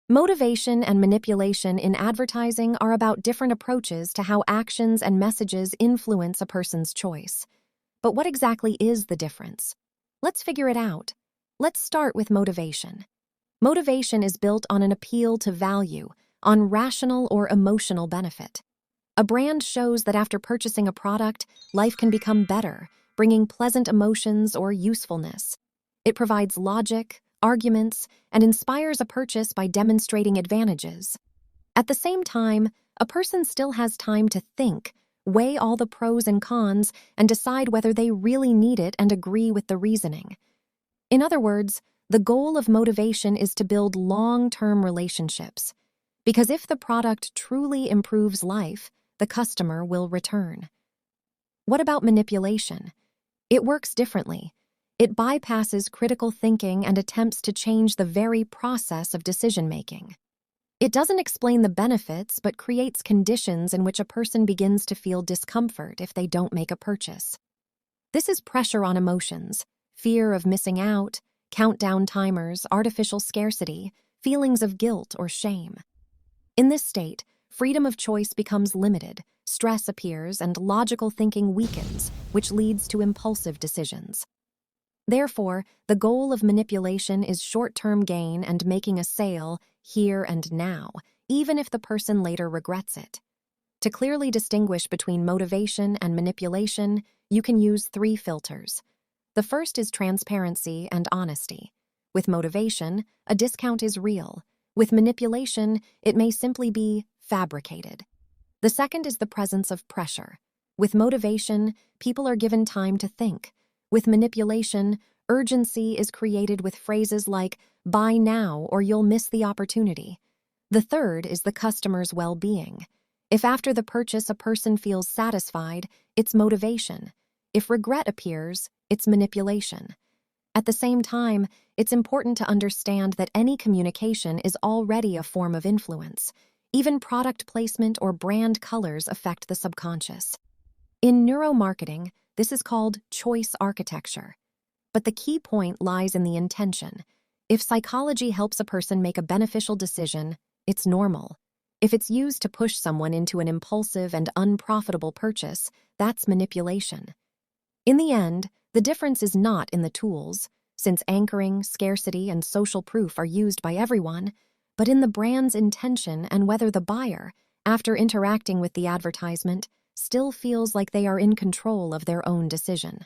Motivation and manipulation in advertising are about different approaches to how actions and messages influence a person's choice. But what exactly is the difference? Let's figure it out. Let's start with motivation. Motivation is built on an appeal to value, on rational or emotional benefit. A brand shows that after purchasing a product, life can become better, bringing pleasant emotions or usefulness. It provides logic, arguments, and inspires a purchase by demonstrating advantages. At the same time, a person still has time to think, weigh all the pros and cons, and decide whether they really need it and agree with the reasoning. In other words, the goal of motivation is to build long-term relationships. Because if the product truly improves life, the customer will return. What about manipulation? It works differently. It bypasses critical thinking and attempts to change the very process of decision-making. It doesn't explain the benefits, but creates conditions in which a person begins to feel discomfort if they don't make a purchase. This is pressure on emotions, fear of missing out, countdown timers, artificial scarcity, feelings of guilt or shame. In this state, freedom of choice becomes limited, stress appears, and logical thinking weakens, which leads to impulsive decisions. Therefore, the goal of manipulation is short-term gain and making a sale here and now, even if the person later regrets it. To clearly distinguish between motivation and manipulation, you can use 3 filters. The first is transparency and honesty. With motivation, a discount is real. With manipulation, it may simply be fabricated. The second is the presence of pressure. With motivation, people are given time to think. With manipulation, urgency is created with phrases like, "buy now or you'll miss the opportunity." The third is the customer's well-being. If after the purchase a person feels satisfied, it's motivation. If regret appears, it's manipulation. At the same time, it's important to understand that any communication is already a form of influence. Even product placement or brand colors affect the subconscious. In neuromarketing, this is called choice architecture. But the key point lies in the intention. If psychology helps a person make a beneficial decision, it's normal. If it's used to push someone into an impulsive and unprofitable purchase, that's manipulation. In the end, the difference is not in the tools, since anchoring, scarcity, and social proof are used by everyone, but in the brand's intention and whether the buyer, after interacting with the advertisement, still feels like they are in control of their own decision.